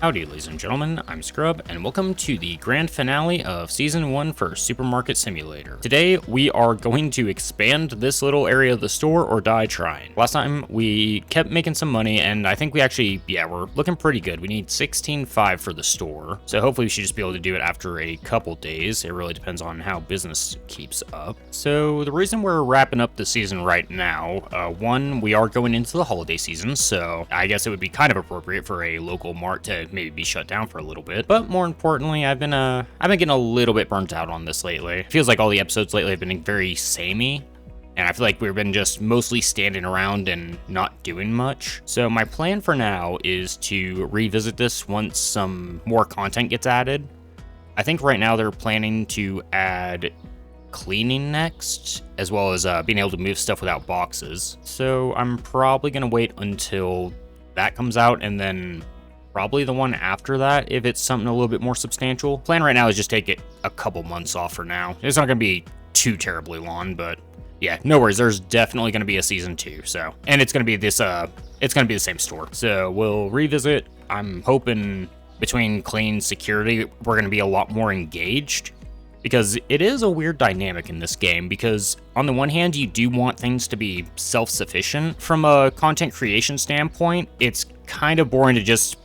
Howdy, ladies and gentlemen, I'm Scrub, and welcome to the grand finale of Season 1 for Supermarket Simulator. Today, we are going to expand this little area of the store or die trying. Last time, we kept making some money, and I think we actually, we're looking pretty good. We need 16.5 for the store, so hopefully we should just be able to do it after a couple days. It really depends on how business keeps up. So, the reason we're wrapping up the season right now, one, we are going into the holiday season, so I guess it would be kind of appropriate for a local mart to maybe be shut down for a little bit. But more importantly, I've been getting a little bit burnt out on this lately. It feels like all the episodes lately have been very samey, and I feel like we've been just mostly standing around and not doing much. So my plan for now is to revisit this once some more content gets added. I think right now they're planning to add cleaning next, as well as being able to move stuff without boxes. So I'm probably gonna wait until that comes out, and then probably the one after that if it's something a little bit more substantial. Plan right now is just take it a couple months off for now. It's not gonna be too terribly long, but yeah, no worries. There's definitely gonna be a season 2. So, and it's gonna be this it's gonna be the same store. So we'll revisit. I'm hoping between clean security, we're gonna be a lot more engaged, because it is a weird dynamic in this game, because on the one hand, you do want things to be self-sufficient. From a content creation standpoint, it's kind of boring to just,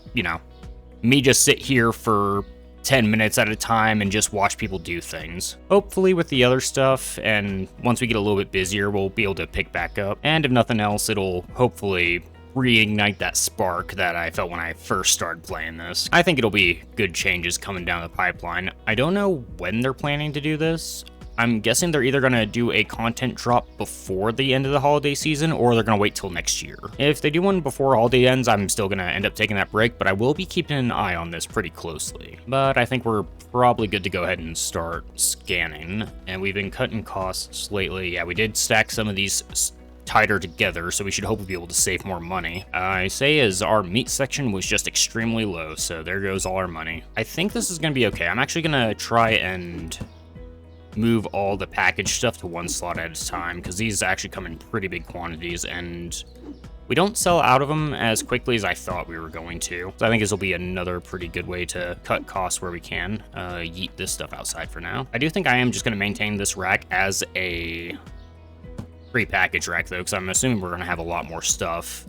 me just sit here for 10 minutes at a time and just watch people do things. Hopefully with the other stuff, and once we get a little bit busier, we'll be able to pick back up. And if nothing else, it'll hopefully reignite that spark that I felt when I first started playing this. I think it'll be good changes coming down the pipeline. I don't know when they're planning to do this. I'm guessing they're either going to do a content drop before the end of the holiday season, or they're going to wait till next year. If they do one before holiday ends, I'm still going to end up taking that break, but I will be keeping an eye on this pretty closely. But I think we're probably good to go ahead and start scanning, and we've been cutting costs lately. Yeah, we did stack some of these tighter together, so we should hopefully be able to save more money. I say as our meat section was just extremely low, so there goes all our money. I think this is going to be okay. I'm actually going to try and move all the packaged stuff to one slot at a time, because these actually come in pretty big quantities, and we don't sell out of them as quickly as I thought we were going to. So I think this will be another pretty good way to cut costs where we can. Yeet this stuff outside for now. I do think I am just going to maintain this rack as a pre-packaged rack, though, because I'm assuming we're going to have a lot more stuff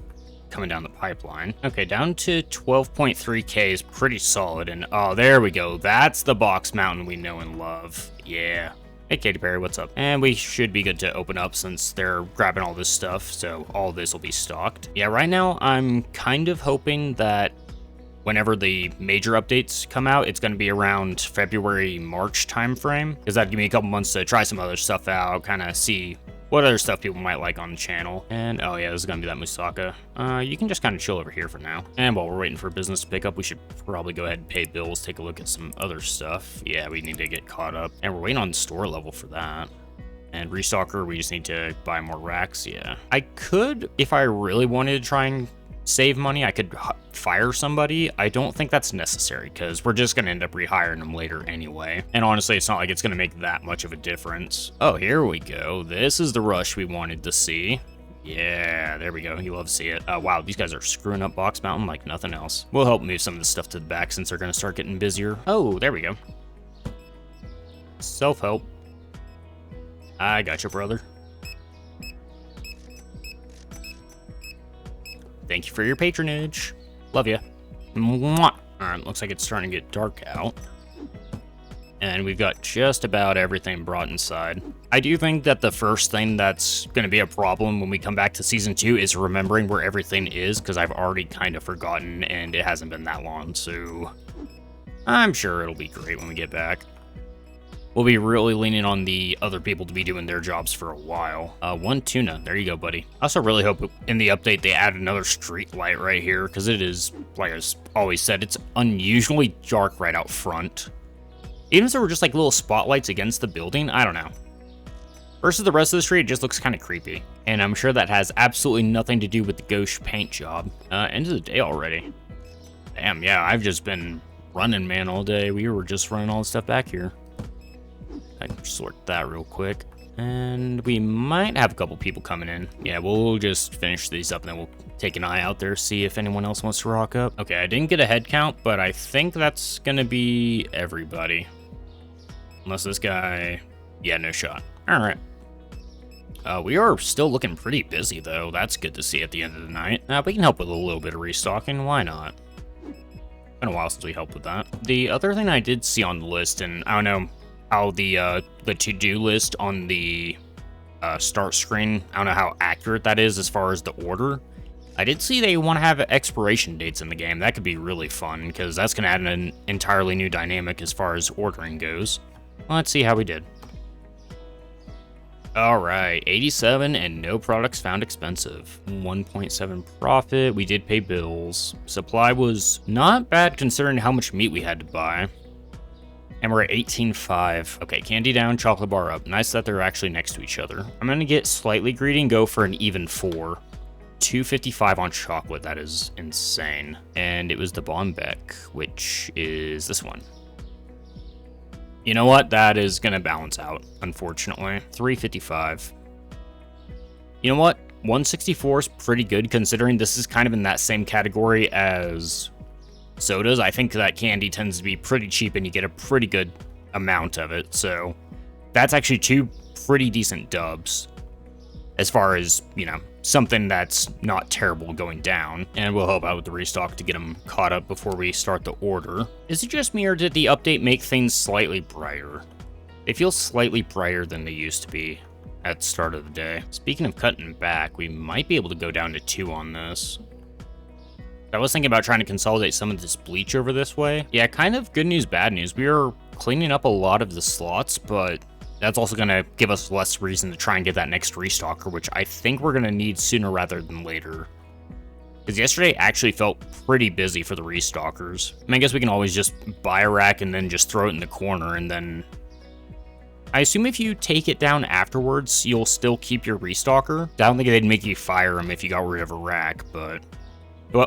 coming down the pipeline. Okay, down to 12.3k is pretty solid, and oh, there we go. That's the box mountain we know and love. Yeah. Hey, Katy Perry, what's up? And we should be good to open up since they're grabbing all this stuff, so all this will be stocked. Yeah, right now I'm kind of hoping that whenever the major updates come out, it's going to be around February, March timeframe, because that'd give me a couple months to try some other stuff out, kind of see what other stuff people might like on the channel. And oh yeah, this is gonna be that Musaka. You can just kind of chill over here for now. And while we're waiting for business to pick up, we should probably go ahead and pay bills, take a look at some other stuff. Yeah, we need to get caught up. And we're waiting on store level for that. And restocker, we just need to buy more racks, yeah. I could, if I really wanted to try and save money, I could fire somebody. I don't think that's necessary, because we're just going to end up rehiring them later anyway. And honestly, it's not like it's going to make that much of a difference. Oh, here we go. This is the rush we wanted to see. Yeah, there we go. You love to see it. Wow, these guys are screwing up Box Mountain like nothing else. We'll help move some of this stuff to the back since they're going to start getting busier. Oh, there we go. Self-help. I got you, brother. Thank you for your patronage. Love ya. Mwah. Alright, looks like it's starting to get dark out. And we've got just about everything brought inside. I do think that the first thing that's going to be a problem when we come back to Season 2 is remembering where everything is, because I've already kind of forgotten, and it hasn't been that long, so I'm sure it'll be great when we get back. We'll be really leaning on the other people to be doing their jobs for a while. One tuna. There you go, buddy. I also really hope in the update they add another street light right here, because it is, like I always said, it's unusually dark right out front. Even if there were just like little spotlights against the building, I don't know. Versus the rest of the street, it just looks kind of creepy. And I'm sure that has absolutely nothing to do with the ghost paint job. End of the day already. Damn, yeah, I've just been running, man, all day. We were just running all the stuff back here. I can sort that real quick. And we might have a couple people coming in. Yeah, we'll just finish these up and then we'll take an eye out there, see if anyone else wants to rock up. Okay, I didn't get a head count, but I think that's gonna be everybody. Unless this guy... Yeah, no shot. Alright. We are still looking pretty busy, though. That's good to see at the end of the night. We can help with a little bit of restocking. Why not? Been a while since we helped with that. The other thing I did see on the list, and I don't know how the to-do list on the start screen, I don't know how accurate that is as far as the order. I did see they want to have expiration dates in the game. That could be really fun, because that's going to add an entirely new dynamic as far as ordering goes. Let's see how we did. Alright, 87 and no products found expensive. 1.7 profit, we did pay bills. Supply was not bad considering how much meat we had to buy. And we're at 18.5. Okay, candy down, chocolate bar up. Nice that they're actually next to each other. I'm gonna get slightly greedy and go for an even 4. 255 on chocolate, that is insane. And it was the Bombeck, which is this one. You know what? That is going to balance out, unfortunately. 355. You know what? 164 is pretty good, considering this is kind of in that same category as sodas. I think that candy tends to be pretty cheap, and you get a pretty good amount of it. So that's actually 2 pretty decent dubs, as far as, you know, something that's not terrible going down. And we'll help out with the restock to get them caught up before we start the order. Is it just me, or did the update make things slightly brighter? They feel slightly brighter than they used to be at the start of the day. Speaking of cutting back, we might be able to go down to 2 on this. I was thinking about trying to consolidate some of this bleach over this way. Yeah, kind of good news, bad news. We are cleaning up a lot of the slots, but that's also going to give us less reason to try and get that next restocker, which I think we're going to need sooner rather than later. Because yesterday actually felt pretty busy for the restockers. I mean, I guess we can always just buy a rack and then just throw it in the corner, and then... I assume if you take it down afterwards, you'll still keep your restocker. I don't think they'd make you fire them if you got rid of a rack, but...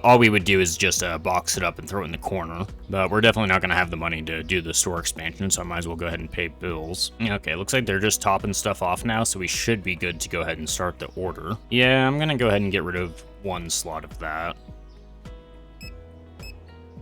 all we would do is just box it up and throw it in the corner. But we're definitely not going to have the money to do the store expansion, so I might as well go ahead and pay bills. Okay, looks like they're just topping stuff off now, so we should be good to go ahead and start the order. Yeah, I'm going to go ahead and get rid of 1 slot of that.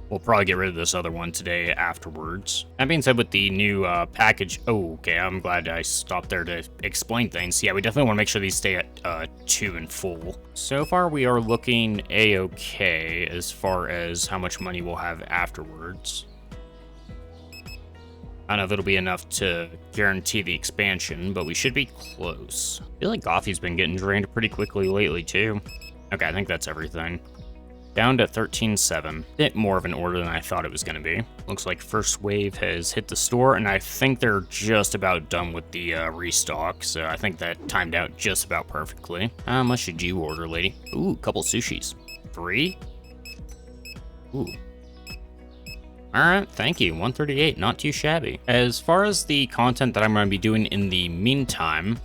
We'll probably get rid of this other one today afterwards. That being said, with the new package... Oh, okay, I'm glad I stopped there to explain things. Yeah, we definitely want to make sure these stay at 2 and full. So far, we are looking A-okay as far as how much money we'll have afterwards. I don't know if it'll be enough to guarantee the expansion, but we should be close. I feel like coffee's been getting drained pretty quickly lately, too. Okay, I think that's everything. Down to 13.7. Bit more of an order than I thought it was going to be. Looks like first wave has hit the store, and I think they're just about done with the restock, so I think that timed out just about perfectly. How much did you order, lady? Ooh, a couple sushis. 3? Ooh. Alright, thank you. 138, not too shabby. As far as the content that I'm going to be doing in the meantime,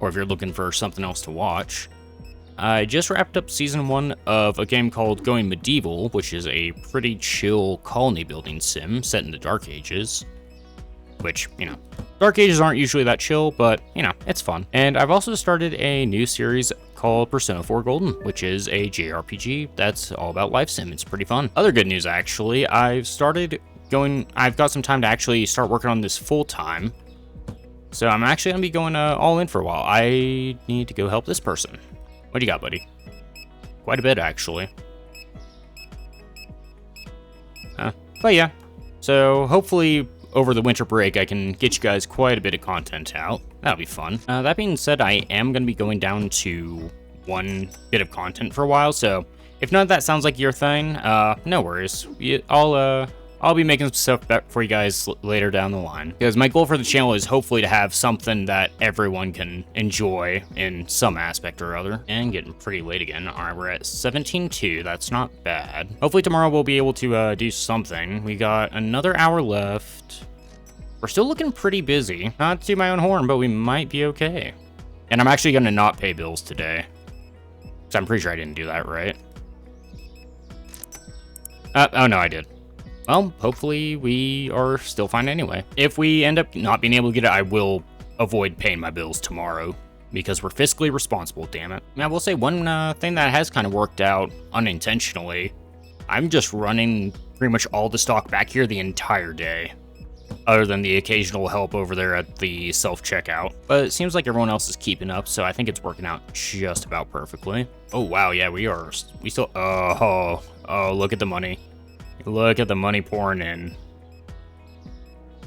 or if you're looking for something else to watch, I just wrapped up Season 1 of a game called Going Medieval, which is a pretty chill colony building sim set in the Dark Ages. Which, you know, Dark Ages aren't usually that chill, but, you know, it's fun. And I've also started a new series called Persona 4 Golden, which is a JRPG that's all about life sim. It's pretty fun. Other good news, actually, I've got some time to actually start working on this full time. So I'm actually going to be going all in for a while. I need to go help this person. What do you got, buddy? Quite a bit, actually. But yeah, so hopefully over the winter break I can get you guys quite a bit of content out. That'll be fun. That being said, I am going to be going down to 1 bit of content for a while, so if none of that sounds like your thing, no worries. I'll be making some stuff back for you guys later down the line. Because my goal for the channel is hopefully to have something that everyone can enjoy in some aspect or other. And getting pretty late again. Alright, we're at 17:02. That's not bad. Hopefully tomorrow we'll be able to do something. We got another hour left. We're still looking pretty busy. Not to toot my own horn, but we might be okay. And I'm actually going to not pay bills today. So I'm pretty sure I didn't do that right. Oh no, I did. Well, hopefully we are still fine anyway. If we end up not being able to get it, I will avoid paying my bills tomorrow because we're fiscally responsible, damn it. And I will say one thing that has kind of worked out unintentionally. I'm just running pretty much all the stock back here the entire day, other than the occasional help over there at the self-checkout. But it seems like everyone else is keeping up, so I think it's working out just about perfectly. Oh, wow, yeah, we still, oh, look at the money. Look at the money pouring in.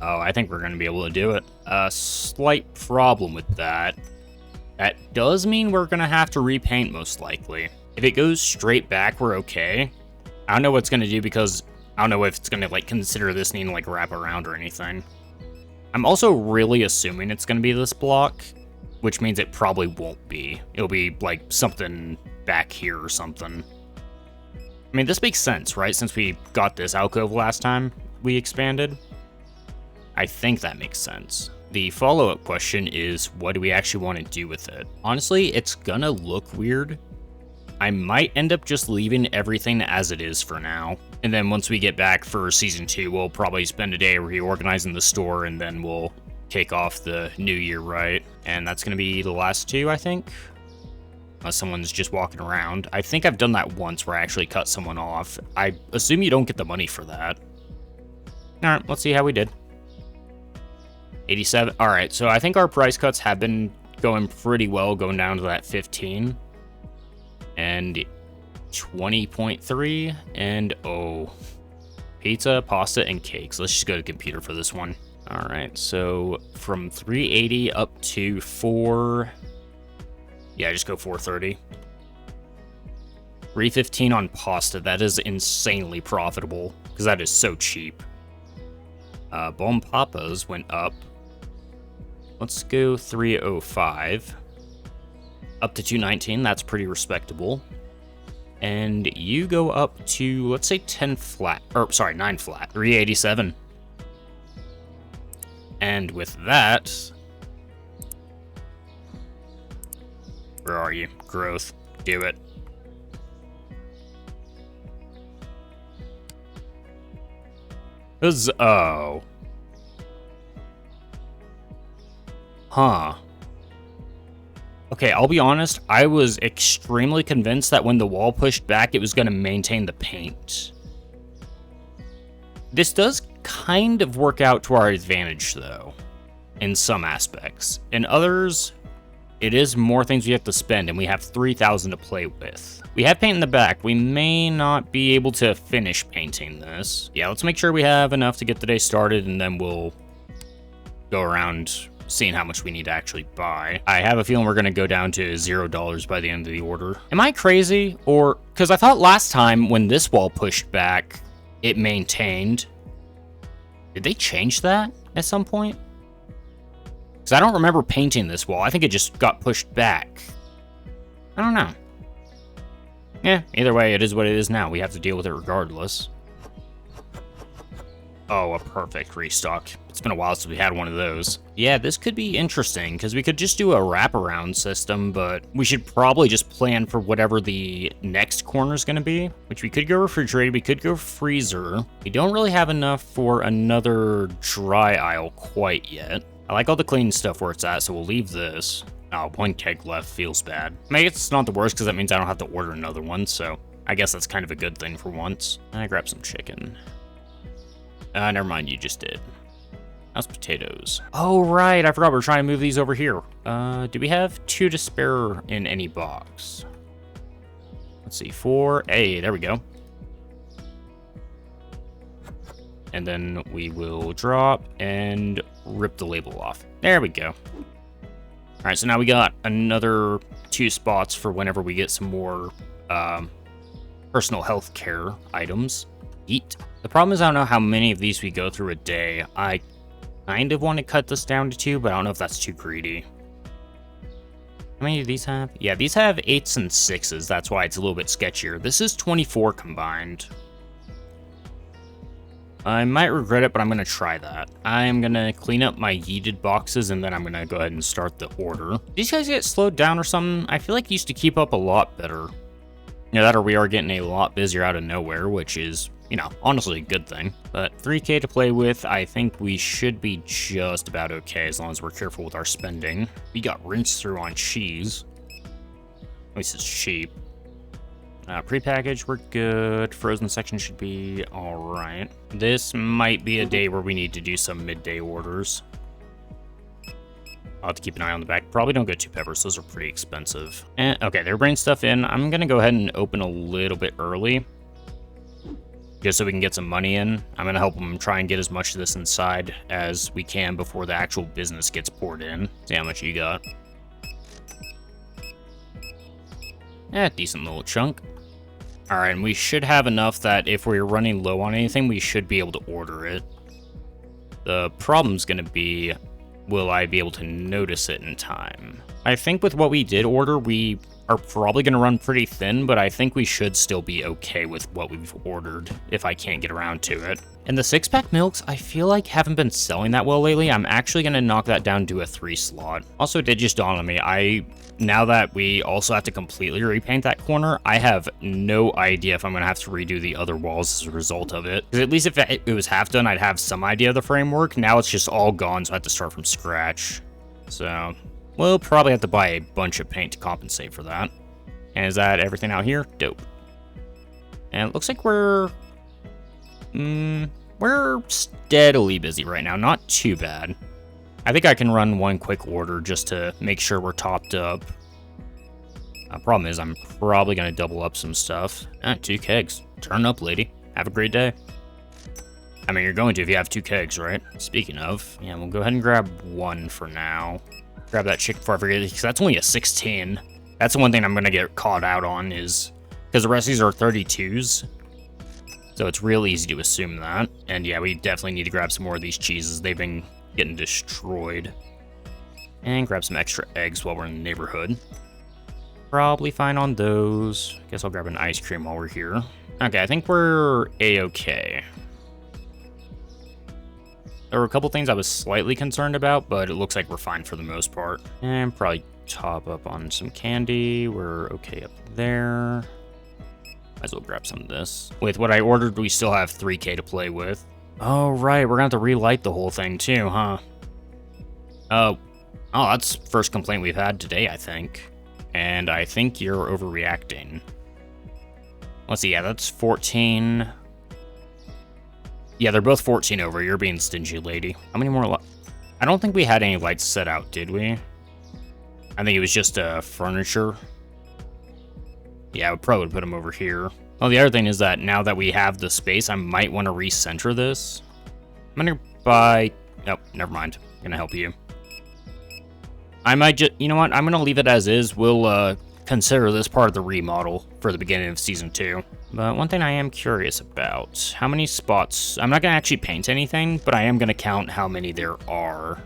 Oh, I think we're going to be able to do it. A slight problem with that. That does mean we're going to have to repaint most likely. If it goes straight back, we're okay. I don't know what it's going to do because I don't know if it's going to, like, consider this needing to, like, wrap around or anything. I'm also really assuming it's going to be this block, which means it probably won't be. It'll be, like, something back here or something. I mean, this makes sense, right? Since we got this alcove last time we expanded. I think that makes sense. The follow-up question is, what do we actually want to do with it? Honestly, it's gonna look weird. I might end up just leaving everything as it is for now. And then once we get back for Season 2, we'll probably spend a day reorganizing the store, and then we'll kick off the new year, right? And that's gonna be the last 2, I think. Unless someone's just walking around. I think I've done that once where I actually cut someone off. I assume you don't get the money for that. Alright, let's see how we did. 87. Alright, so I think our price cuts have been going pretty well, going down to that 15. And 20.3. And oh, pizza, pasta, and cakes. Let's just go to computer for this one. Alright, so from 380 up to 4. Yeah, just go 430. 315 on pasta. That is insanely profitable because that is so cheap. Bon Papas went up. Let's go 305. Up to 219, that's pretty respectable. And you go up to, let's say 10 flat, or sorry, 9 flat, 387. And with that, where are you? Growth, do it. Oh. Huh. Okay, I'll be honest, I was extremely convinced that when the wall pushed back, it was going to maintain the paint. This does kind of work out to our advantage, though, in some aspects. In others, it is more things we have to spend, and we have 3,000 to play with. We have paint in the back. We may not be able to finish painting this. Yeah, let's make sure we have enough to get the day started, and then we'll go around seeing how much we need to actually buy. I have a feeling we're going to go down to $0 by the end of the order. Am I crazy? Or, because I thought last time when this wall pushed back, it maintained. Did they change that at some point? Because I don't remember painting this wall. I think it just got pushed back. I don't know. Yeah, either way, it is what it is now. We have to deal with it regardless. Oh, a perfect restock. It's been a while since we had one of those. Yeah, this could be interesting, because we could just do a wraparound system, but we should probably just plan for whatever the next corner is going to be, which we could go refrigerator, we could go freezer. We don't really have enough for another dry aisle quite yet. I like all the clean stuff where it's at, so we'll leave this. Oh, 1 keg left, feels bad. I mean, it's not the worst, because that means I don't have to order another one, so I guess that's kind of a good thing for once. I grab some chicken. Never mind, you just did. How's potatoes? Oh, right, I forgot we're trying to move these over here. Do we have 2 to spare in any box? Let's see, 4. Hey, there we go. And then we will drop and rip the label off. There we go. All right, so now we got another 2 spots for whenever we get some more personal health care items. Eat. The problem is I don't know how many of these we go through a day. I kind of want to cut this down to 2, but I don't know if that's too greedy. How many do these have? Yeah, these have 8s and 6s. That's why it's a little bit sketchier. This is 24 combined. I might regret it, but I'm going to try that. I'm going to clean up my yeeted boxes, and then I'm going to go ahead and start the order. These guys get slowed down or something? I feel like you used to keep up a lot better. Yeah, that or we are getting a lot busier out of nowhere, which is, you know, honestly a good thing. But 3K to play with, I think we should be just about okay as long as we're careful with our spending. We got rinse through on cheese. At least it's cheap. Prepackaged, we're good. Frozen section should be alright. This might be a day where we need to do some midday orders. I'll have to keep an eye on the back. Probably don't go 2 peppers, those are pretty expensive. Okay, they're bringing stuff in. I'm gonna go ahead and open a little bit early, just so we can get some money in. I'm gonna help them try and get as much of this inside as we can before the actual business gets poured in. See how much you got. Decent little chunk. Alright, and we should have enough that if we're running low on anything, we should be able to order it. The problem's gonna be, will I be able to notice it in time? I think with what we did order, we are probably gonna run pretty thin, but I think we should still be okay with what we've ordered if I can't get around to it. And the 6-pack milks, I feel like haven't been selling that well lately. I'm actually gonna knock that down to a 3 slot. Also, it did just dawn on me, now that we also have to completely repaint that corner, I have no idea if I'm gonna have to redo the other walls as a result of it. Because at least if it was half done, I'd have some idea of the framework. Now it's just all gone, so I have to start from scratch. So, we'll probably have to buy a bunch of paint to compensate for that. And is that everything out here? Dope. And it looks like we're steadily busy right now, not too bad. I think I can run one quick order just to make sure we're topped up. Problem is, I'm probably going to double up some stuff. 2 kegs. Turn up, lady. Have a great day. I mean, you're going to if you have 2 kegs, right? Speaking of, yeah, we'll go ahead and grab 1 for now. Grab that chick before I forget, because that's only a 16. That's the one thing I'm going to get caught out on is, because the rest of these are 32s. So it's real easy to assume that. And yeah, we definitely need to grab some more of these cheeses. They've been getting destroyed. And grab some extra eggs while we're in the neighborhood. Probably fine on those. Guess I'll grab an ice cream while we're here. Okay, I think we're a-okay. There were a couple things I was slightly concerned about, but it looks like we're fine for the most part. And probably top up on some candy. We're okay up there. Might as well grab some of this. With what I ordered, we still have 3K to play with. Oh, right, we're gonna have to relight the whole thing too, huh? Oh, that's the first complaint we've had today, I think. And I think you're overreacting. Let's see, yeah, that's 14. Yeah, they're both 14 over. You're being stingy, lady. How many more I don't think we had any lights set out, did we? I think it was just furniture. Yeah, I would probably put them over here. Well, the other thing is that now that we have the space, I might want to recenter this. I'm gonna buy... Oh, never mind. I'm gonna help you. I might just... You know what? I'm gonna leave it as is. We'll consider this part of the remodel for the beginning of Season 2. But one thing I am curious about, how many spots... I'm not gonna actually paint anything, but I am gonna count how many there are.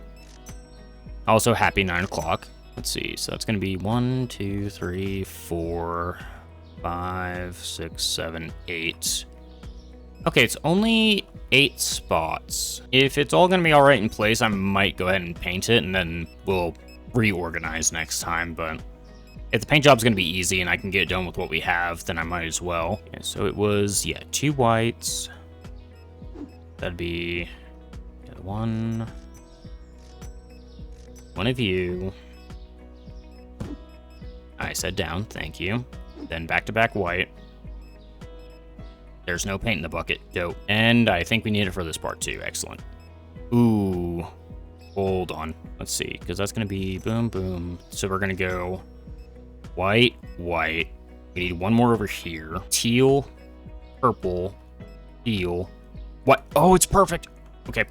Also, happy 9 o'clock. Let's see, so that's gonna be 1, 2, 3, 4... 5, 6, 7, 8. Okay, it's only 8 spots. If it's all gonna be alright in place, I might go ahead and paint it, and then we'll reorganize next time, but if the paint job's gonna be easy and I can get it done with what we have, then I might as well. Okay, so it was, yeah, 2 whites. That'd be 1 of you. I said down, thank you. Then back-to-back white. There's no paint in the bucket. Dope. And I think we need it for this part too. Excellent. Ooh. Hold on. Let's see, because that's going to be boom, boom. So we're going to go white, white. We need 1 more over here. Teal, purple, teal. What? Oh, it's perfect. Okay.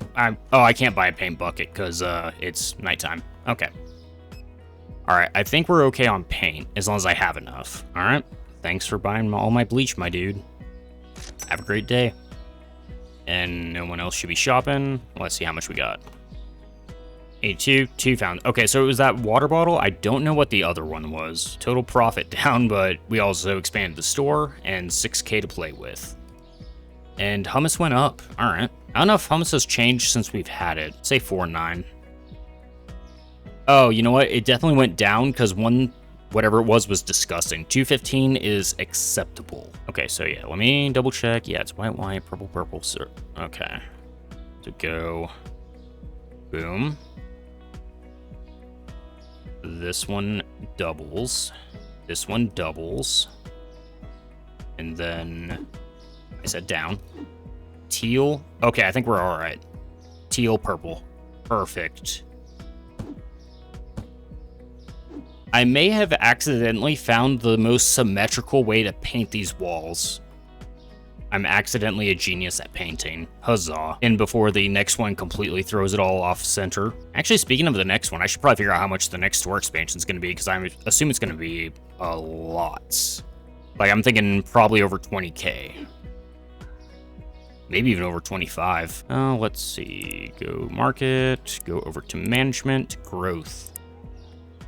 I can't buy a paint bucket because it's nighttime. Okay. Alright, I think we're okay on paint, as long as I have enough. Alright, thanks for buying all my bleach, my dude. Have a great day. And no one else should be shopping. Let's see how much we got. 82, 2 found. Okay, so it was that water bottle. I don't know what the other one was. Total profit down, but we also expanded the store, and 6K to play with. And hummus went up. Alright. I don't know if hummus has changed since we've had it. Say 4.9. Oh, you know what? It definitely went down because one whatever it was disgusting. 215 is acceptable. Okay, so yeah, let me double check. Yeah, it's white, white, purple, purple, sir. Okay. So go. Boom. This one doubles. This one doubles. And then I said down. Teal. Okay, I think we're all right. Teal, purple. Perfect. I may have accidentally found the most symmetrical way to paint these walls. I'm accidentally a genius at painting. Huzzah. And before the next one completely throws it all off center. Actually, speaking of the next one, I should probably figure out how much the next store expansion is going to be, because I assume it's going to be a lot. Like, I'm thinking probably over 20k. Maybe even over 25. Let's see. Go market. Go over to management. Growth.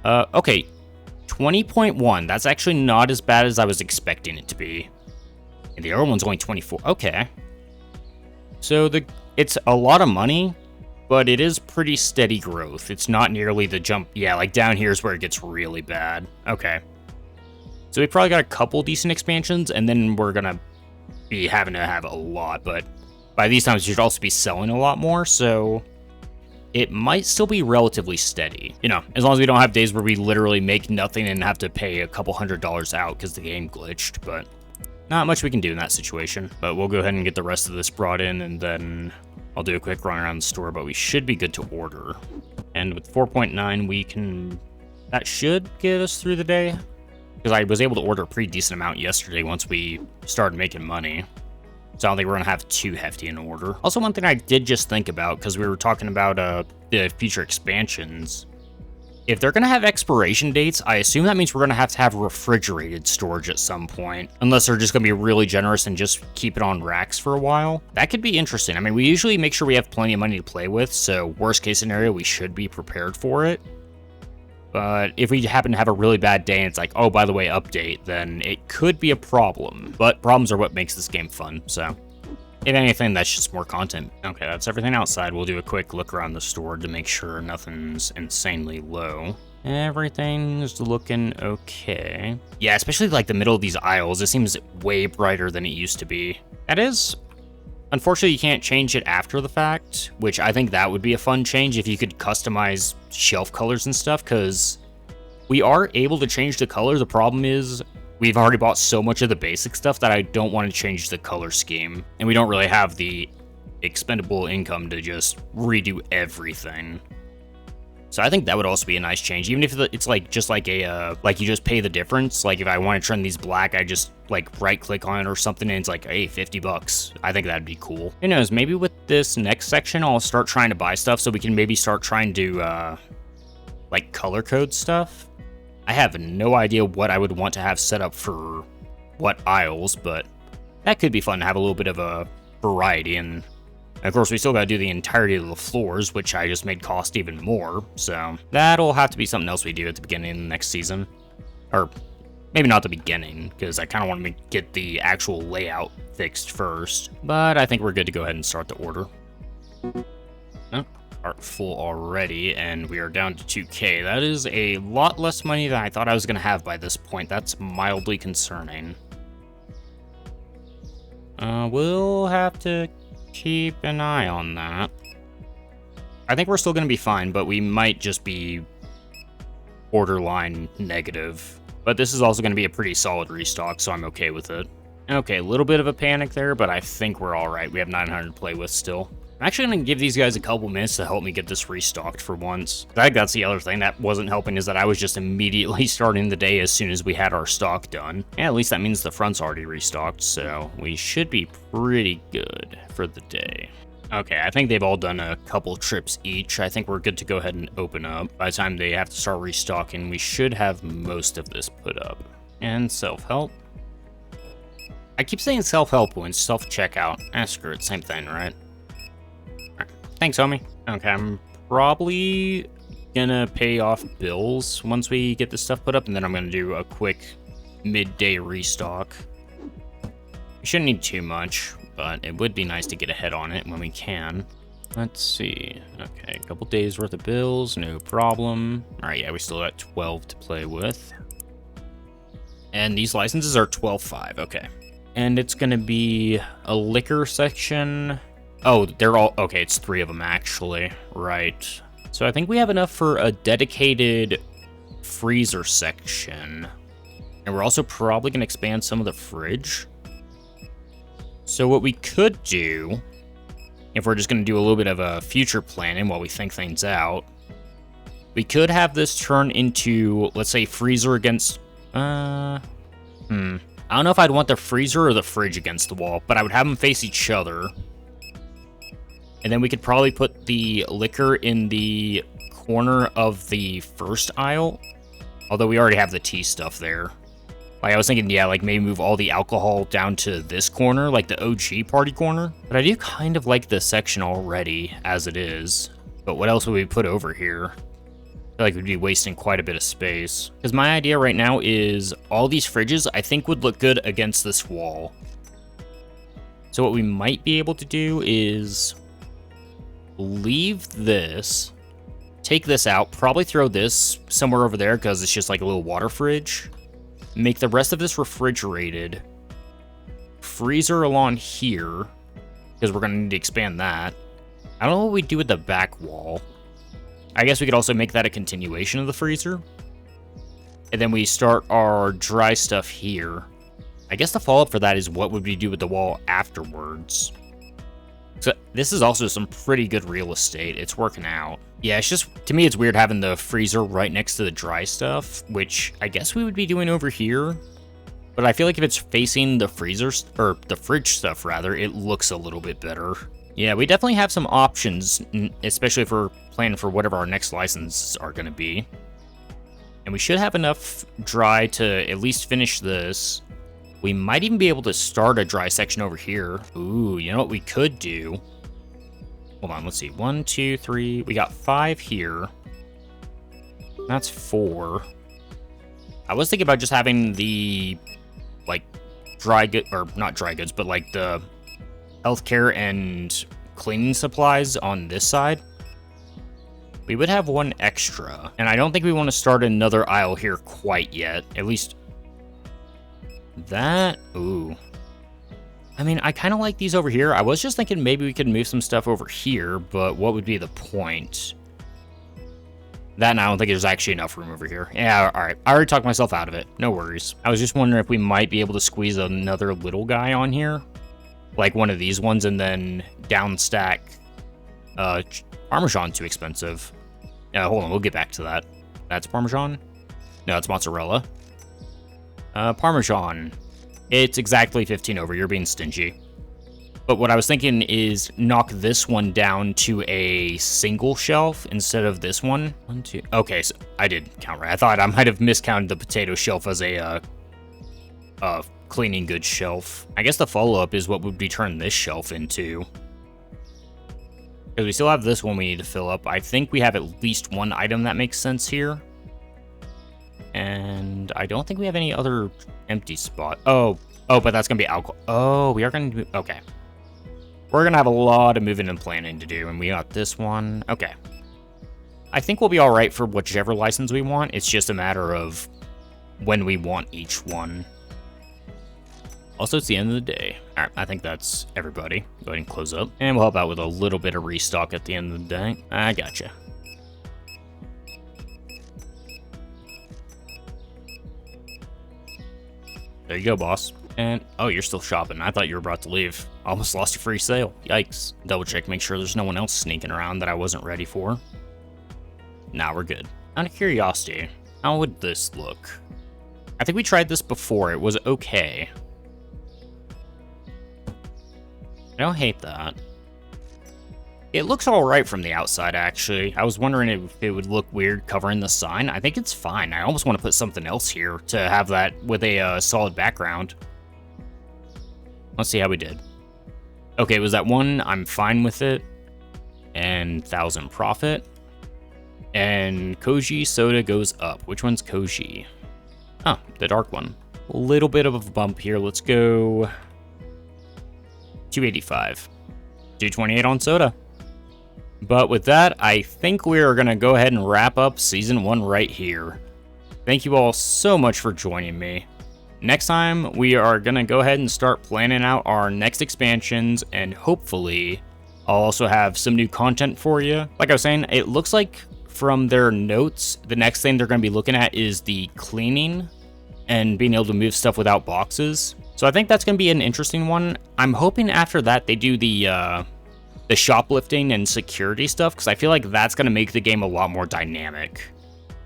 Okay. 20.1. That's actually not as bad as I was expecting it to be. And the other one's only 24. Okay. So it's a lot of money, but it is pretty steady growth. It's not nearly the jump. Yeah, like down here is where it gets really bad. Okay. So we probably got a couple decent expansions, and then we're gonna be having to have a lot, but by these times you should also be selling a lot more, so it might still be relatively steady. You know, as long as we don't have days where we literally make nothing and have to pay a couple $100s out because the game glitched, but not much we can do in that situation. But we'll go ahead and get the rest of this brought in, and then I'll do a quick run around the store, but we should be good to order. And with 4.9, we can... that should get us through the day, because I was able to order a pretty decent amount yesterday once we started making money. So I don't think we're going to have too hefty an order. Also, one thing I did just think about, because we were talking about the future expansions, if they're going to have expiration dates, I assume that means we're going to have refrigerated storage at some point. Unless they're just going to be really generous and just keep it on racks for a while. That could be interesting. I mean, we usually make sure we have plenty of money to play with, so worst case scenario, we should be prepared for it. But if we happen to have a really bad day and it's like, oh, by the way, update, then it could be a problem. But problems are what makes this game fun, so if anything, that's just more content. Okay, that's everything outside. We'll do a quick look around the store to make sure nothing's insanely low. Everything's looking okay. Yeah, especially like the middle of these aisles. It seems way brighter than it used to be. That is... unfortunately, you can't change it after the fact, which I think that would be a fun change if you could customize shelf colors and stuff, because we are able to change the color. The problem is we've already bought so much of the basic stuff that I don't want to change the color scheme, and we don't really have the expendable income to just redo everything. So I think that would also be a nice change, even if it's like just like a like you just pay the difference. Like if I want to turn these black, I just like right click on it or something, and it's like, hey, $50. I think that'd be cool. Who knows? Maybe with this next section, I'll start trying to buy stuff so we can maybe start trying to like color code stuff. I have no idea what I would want to have set up for what aisles, but that could be fun to have a little bit of a variety. And of course, we still got to do the entirety of the floors, which I just made cost even more. So that'll have to be something else we do at the beginning of the next season. Or maybe not the beginning, because I kind of want to get the actual layout fixed first. But I think we're good to go ahead and start the order. Oh, cart full already, and we are down to 2k. That is a lot less money than I thought I was going to have by this point. That's mildly concerning. We'll have to keep an eye on that. I think we're still going to be fine, but we might just be borderline negative. But this is also going to be a pretty solid restock, so I'm okay with it. Okay, a little bit of a panic there, but I think we're all right. We have 900 to play with still. I'm actually going to give these guys a couple minutes to help me get this restocked for once. I think that's the other thing that wasn't helping, is that I was just immediately starting the day as soon as we had our stock done. Yeah, at least that means the front's already restocked, so we should be pretty good for the day. Okay, I think they've all done a couple trips each. I think we're good to go ahead and open up. By the time they have to start restocking, we should have most of this put up. And self-help. I keep saying self-help when self-checkout. Screw it, same thing, right? Thanks, homie. Okay, I'm probably gonna pay off bills once we get this stuff put up, and then I'm gonna do a quick midday restock. We shouldn't need too much, but it would be nice to get ahead on it when we can. Let's see. Okay, a couple days worth of bills, no problem. All right, yeah, we still got 12 to play with. And these licenses are 12.5, okay. And it's gonna be a liquor section. Oh, they're all, okay, it's 3 of them actually, right. So I think we have enough for a dedicated freezer section. And we're also probably gonna expand some of the fridge. So what we could do, if we're just gonna do a little bit of a future planning while we think things out, we could have this turn into, let's say, freezer against, I don't know if I'd want the freezer or the fridge against the wall, but I would have them face each other. And then we could probably put the liquor in the corner of the first aisle. Although we already have the tea stuff there. Like, I was thinking, yeah, like, maybe move all the alcohol down to this corner, like the OG party corner. But I do kind of like this section already, as it is. But what else would we put over here? I feel like we'd be wasting quite a bit of space. Because my idea right now is all these fridges, I think, would look good against this wall. So what we might be able to do is leave this, take this out, probably throw this somewhere over there because it's just like a little water fridge. Make the rest of this refrigerated. Freezer along here, because we're going to need to expand that. I don't know what we do with the back wall. I guess we could also make that a continuation of the freezer. And then we start our dry stuff here. I guess the follow-up for that is what would we do with the wall afterwards. So this is also some pretty good real estate. It's working out. Yeah, it's just, to me, it's weird having the freezer right next to the dry stuff, which I guess we would be doing over here. But I feel like if it's facing the freezer, or the fridge stuff rather, it looks a little bit better. Yeah, we definitely have some options, especially if we're planning for whatever our next licenses are going to be. And we should have enough dry to at least finish this. We might even be able to start a dry section over here. Ooh, you know what we could do? Hold on, let's see. 1, 2, 3. We got 5 here. That's 4. I was thinking about just having the, like, dry good, or not dry goods, but like the healthcare and cleaning supplies on this side. We would have 1 extra, and I don't think we want to start another aisle here quite yet. At least that, ooh. I mean, I kind of like these over here. I was just thinking maybe we could move some stuff over here, but what would be the point? That, and I don't think there's actually enough room over here. Yeah, all right. I already talked myself out of it. No worries. I was just wondering if we might be able to squeeze another little guy on here. Like one of these ones, and then down stack Parmesan too expensive. Hold on, we'll get back to that. That's Parmesan? No, it's mozzarella. Parmesan. It's exactly 15 over. You're being stingy. But what I was thinking is knock this one down to a single shelf instead of this one. 1, 2. Okay, so I did count right. I thought I might have miscounted the potato shelf as a cleaning goods shelf. I guess the follow-up is what would we turn this shelf into. Because we still have this one we need to fill up. I think we have at least 1 item that makes sense here. And I don't think we have any other empty spot. Oh, but that's going to be alcohol. Oh, we are going to do, okay. We're going to have a lot of moving and planning to do, and we got this one. Okay. I think we'll be all right for whichever license we want. It's just a matter of when we want each one. Also, it's the end of the day. All right, I think that's everybody. Go ahead and close up. And we'll help out with a little bit of restock at the end of the day. I gotcha. There you go, boss. And, oh, you're still shopping. I thought you were about to leave. Almost lost your free sale. Yikes. Double check, make sure there's no one else sneaking around that I wasn't ready for. Now we're good. Out of curiosity, how would this look? I think we tried this before. It was okay. I don't hate that. It looks alright from the outside, actually. I was wondering if it would look weird covering the sign. I think it's fine. I almost want to put something else here to have that with a solid background. Let's see how we did. Okay, was that one? I'm fine with it. And 1,000 profit. And Koji soda goes up. Which one's Koji? Oh, the dark one. A little bit of a bump here. Let's go 285. 228 on soda. But with that, I think we are going to go ahead and wrap up Season 1 right here. Thank you all so much for joining me. next time we are gonna go ahead and start planning out our next expansions, and hopefully I'll also have some new content for you. Like I was saying, it looks like from their notes, the next thing they're gonna be looking at is the cleaning and being able to move stuff without boxes. So I think that's gonna be an interesting one. I'm hoping after that they do the shoplifting and security stuff, because I feel like that's gonna make the game a lot more dynamic,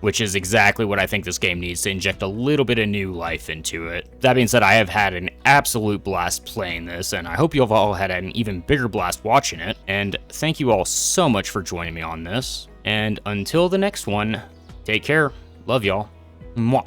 which is exactly what I think this game needs to inject a little bit of new life into it. That being said, I have had an absolute blast playing this, and I hope you've all had an even bigger blast watching it. And thank you all so much for joining me on this. And until the next one, take care. Love y'all. Mwah.